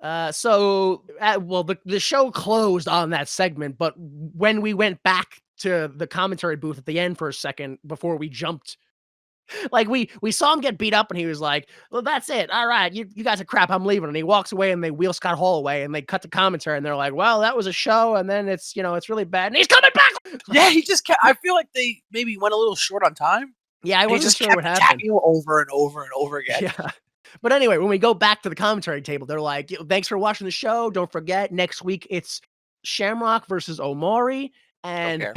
The show closed on that segment, but when we went back to the commentary booth at the end for a second before we jumped, like we saw him get beat up and he was like, well, that's it. All right, you guys are crap. I'm leaving. And he walks away and they wheel Scott Hall away and they cut the commentary and they're like, well, that was a show. And then it's really bad. And he's coming back. Yeah, he just kept, I feel like they maybe went a little short on time. Yeah, I wasn't sure what happened. Attacking him over and over and over again. Yeah. But anyway, when we go back to the commentary table, they're like, thanks for watching the show. Don't forget, next week it's Shamrock versus Omori and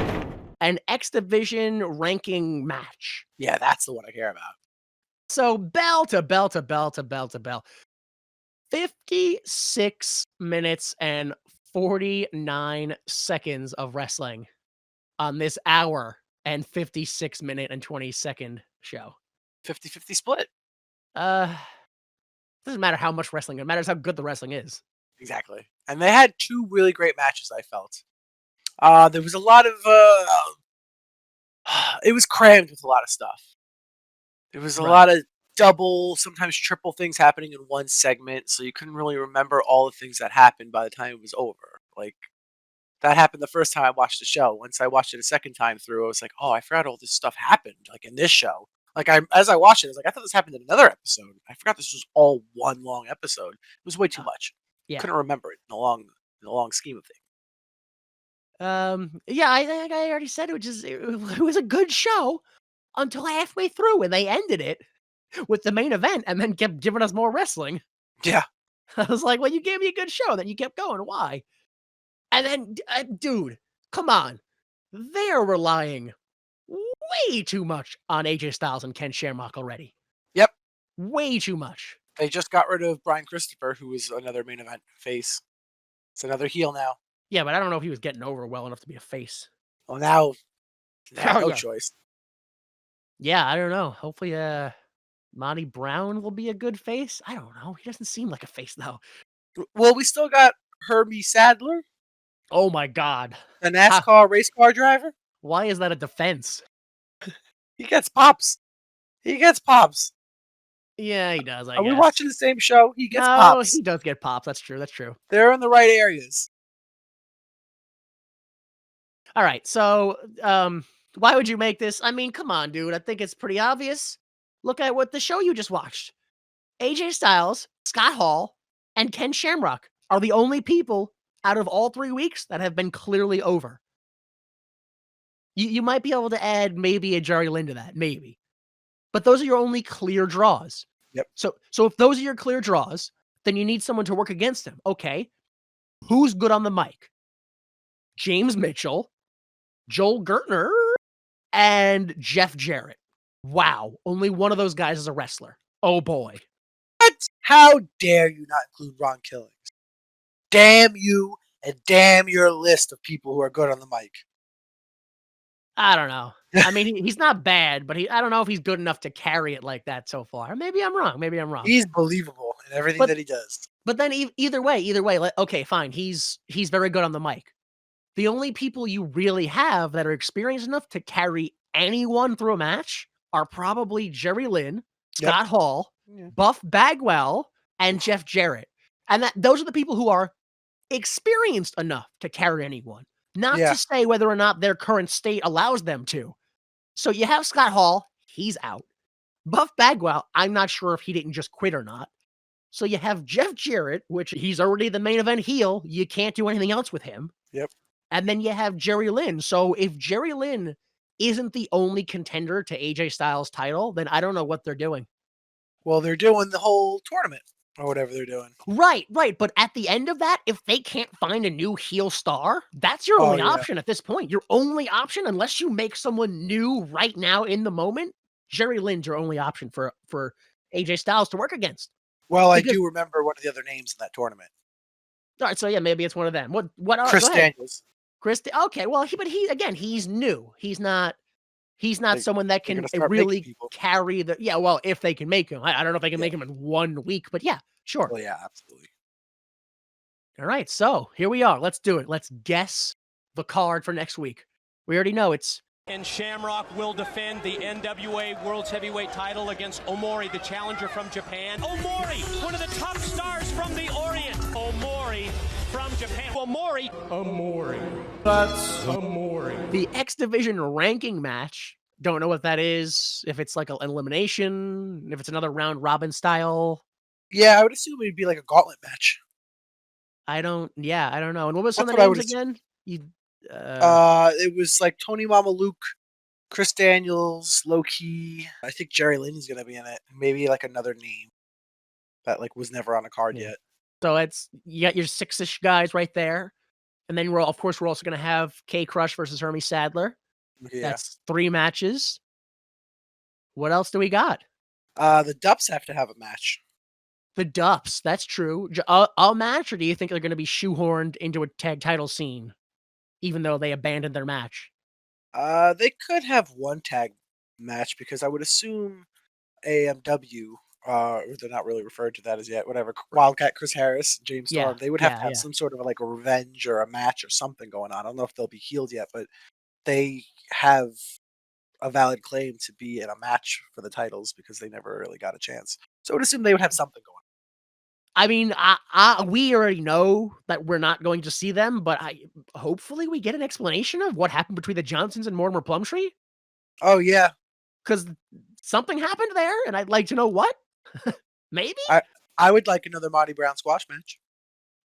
an X Division ranking match. Yeah, that's the one I care about. So bell to bell to bell to bell to bell. 56 minutes and 49 seconds of wrestling on this hour and 56 minute and 20 second show. 50-50 split. Doesn't matter how much wrestling, it matters how good the wrestling is. Exactly. And they had two really great matches, I felt. There was a lot of it was crammed with a lot of stuff. There was a lot of double, sometimes triple things happening in one segment, so you couldn't really remember all the things that happened by the time it was over. Like, that happened the first time I watched the show. Once I watched it a second time through, I was like, oh, I forgot all this stuff happened, like, in this show. Like, as I watched it, I was like, I thought this happened in another episode. I forgot this was all one long episode. It was way too much. Yeah. Couldn't remember it in the long scheme of things. Yeah, I think I already said it was a good show until halfway through when they ended it with the main event and then kept giving us more wrestling. Yeah. I was like, well, you gave me a good show, then you kept going. Why? And then, dude, come on. They're relying way too much on AJ Styles and Ken Shamrock already. Yep. Way too much. They just got rid of Brian Christopher, who was another main event face. It's another heel now. Yeah, but I don't know if he was getting over well enough to be a face. Well, now they have no choice. Yeah, I don't know. Hopefully, Monty Brown will be a good face. I don't know. He doesn't seem like a face, though. Well, we still got Herbie Sadler. Oh, my God. The NASCAR race car driver. Why is that a defense? He gets pops. He gets pops. Yeah, he does, Are we watching the same show? He gets pops. He does get pops. That's true. That's true. They're in the right areas. All right. So, why would you make this? I mean, come on, dude. I think it's pretty obvious. Look at what the show you just watched. AJ Styles, Scott Hall, and Ken Shamrock are the only people out of all 3 weeks that have been clearly over. You might be able to add maybe a Jerry Lynn to that, maybe. But those are your only clear draws. Yep. So if those are your clear draws, then you need someone to work against him. Okay. Who's good on the mic? James Mitchell, Joel Gertner, and Jeff Jarrett. Wow. Only one of those guys is a wrestler. Oh, boy. What? How dare you not include Ron Killings? Damn you, and damn your list of people who are good on the mic. I don't know. I mean, he's not bad, but I don't know if he's good enough to carry it like that so far. Maybe I'm wrong. He's believable in everything that he does. But then either way, okay, fine. He's very good on the mic. The only people you really have that are experienced enough to carry anyone through a match are probably Jerry Lynn, Scott Hall, Buff Bagwell, and Jeff Jarrett. And those are the people who are experienced enough to carry anyone. Not to say whether or not their current state allows them to. So you have Scott Hall, he's out. Buff Bagwell, I'm not sure if he didn't just quit or not. So you have Jeff Jarrett, which he's already the main event heel. You can't do anything else with him. Yep. And then you have Jerry Lynn. So if Jerry Lynn isn't the only contender to AJ Styles' title, then I don't know what they're doing. Well, they're doing the whole tournament. Or whatever they're doing. Right. But at the end of that, if they can't find a new heel star, that's your only option at this point. Your only option, unless you make someone new right now in the moment, Jerry Lynn's your only option for AJ Styles to work against. Well, I do remember one of the other names in that tournament. All right, so yeah, maybe it's one of them. What? Chris Daniels. Okay, well, he's new. He's not someone that can really carry the. Yeah, well, if they can make him, I don't know if they can make him in 1 week, but yeah, sure. Well, yeah, absolutely. All right, so here we are. Let's do it. Let's guess the card for next week. We already know it's. And Shamrock will defend the NWA World's Heavyweight title against Omori, the challenger from Japan. Omori, one of the top stars from the Orient. originally from Japan. Amori. The X Division ranking match. Don't know what that is. If it's like an elimination, if it's another round robin style. Yeah, I would assume it'd be like a gauntlet match. I don't know. And what was some of That's the what I would names again? It was like Tony Mamaluke, Chris Daniels, Low Key. I think Jerry Lynn is gonna be in it. Maybe like another name that like was never on a card Yeah. yet. So you got your 6-ish guys right there. And then we're also gonna have K Crush versus Hermie Sadler. Yeah. That's 3 matches. What else do we got? The Dups have to have a match. The Dups, that's true. A match, or do you think they're gonna be shoehorned into a tag title scene, even though they abandoned their match? They could have one tag match because I would assume AMW, or they're not really referred to that as yet. Whatever, Wildcat, Chris Harris, James Yeah, Storm. They would have to yeah, have yeah. some sort of like a revenge or a match or something going on. I don't know if they'll be healed yet, but they have a valid claim to be in a match for the titles because they never really got a chance. So I would assume they would have something going on. I mean, we already know that we're not going to see them, but hopefully we get an explanation of what happened between the Johnsons and Mortimer Plumtree, Oh yeah, because something happened there, and I'd like to know what. Maybe I would like another Monty Brown squash match.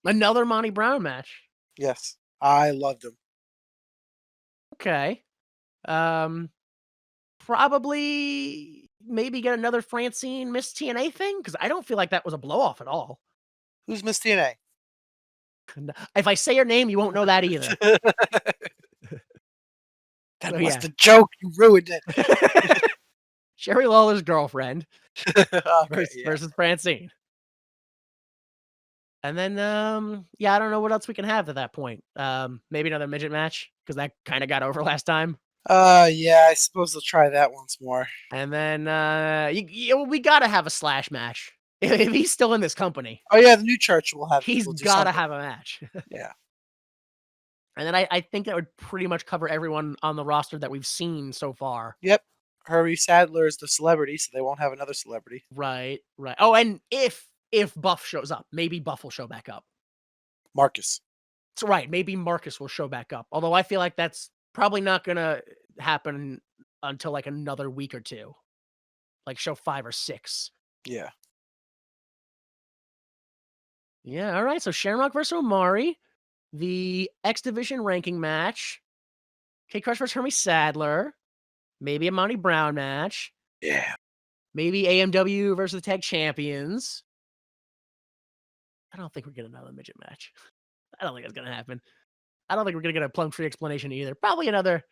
another Monty Brown match. Yes, I loved him. Okay. Probably maybe get another Francine Miss TNA thing, because I don't feel like that was a blow off at all. Who's Miss TNA? If I say her name, you won't know that either. That So, was yeah. the joke. You ruined it. Sherry Lawler's girlfriend All right, yeah. versus Francine. And then, I don't know what else we can have at that point. Maybe another midget match, because that kind of got over last time. Yeah, I suppose they'll try that once more. And then, we gotta have a Slash match. If he's still in this company, Oh yeah, the new church will have. he's will do gotta something. have a match. Yeah. And then I think that would pretty much cover everyone on the roster that we've seen so far. Yep. Hermie Sadler is the celebrity, so they won't have another celebrity. Right. Oh, and if Buff shows up, maybe Buff will show back up. Marcus. That's right. Maybe Marcus will show back up. Although I feel like that's probably not gonna happen until like another week or two, like show 5 or 6. Yeah. Yeah. All right. So Shamrock versus Omari, the X Division ranking match, K Crush versus Hermie Sadler, maybe a Monty Brown match, Yeah. maybe AMW versus the Tag Champions. I don't think we're getting another midget match. I don't think that's gonna happen. I don't think we're gonna get a Plumtree explanation either. Probably another.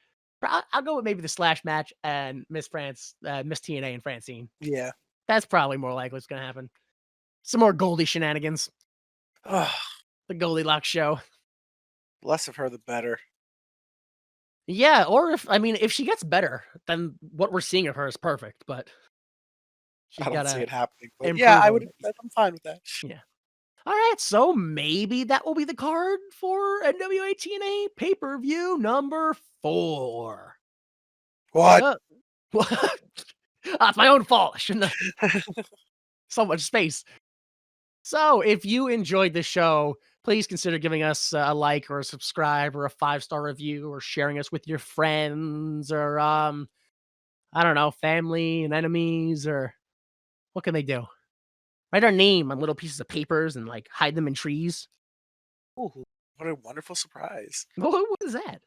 I'll go with maybe the Slash match and Miss TNA and Francine. Yeah. That's probably more likely what's gonna happen. Some more Goldie shenanigans. Ugh, The Goldilocks show. less of her, the better. Yeah, or if she gets better, then what we're seeing of her is perfect. But she's I don't gotta see it happening. But improve yeah, a little bit. I'm fine with that. Yeah. All right, so maybe that will be the card for NWA TNA pay-per-view number 4. What? What? It's my own fault. I shouldn't have so much space. So, if you enjoyed this show, please consider giving us a like or a subscribe or a 5-star review or sharing us with your friends or I don't know, family and enemies, or what can they do? Write our name on little pieces of papers and like hide them in trees. Ooh, what a wonderful surprise. What is that?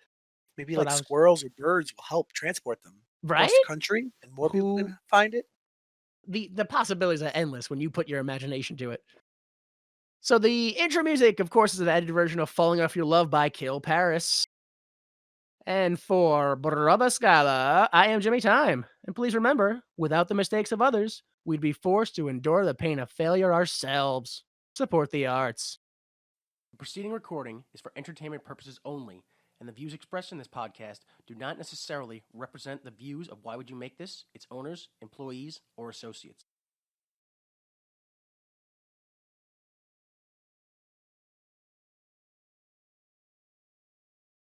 Maybe Thought like I was- squirrels or birds will help transport them across Right? the country, and more people Who- can find it. The possibilities are endless when you put your imagination to it. So the intro music, of course, is an edited version of Falling Off Your Love by Kill Paris. And for Brother Scala, I am Jimmy Time. And please remember, without the mistakes of others, we'd be forced to endure the pain of failure ourselves. Support the arts. The preceding recording is for entertainment purposes only, and the views expressed in this podcast do not necessarily represent the views of Why Would You Make This, its owners, employees, or associates.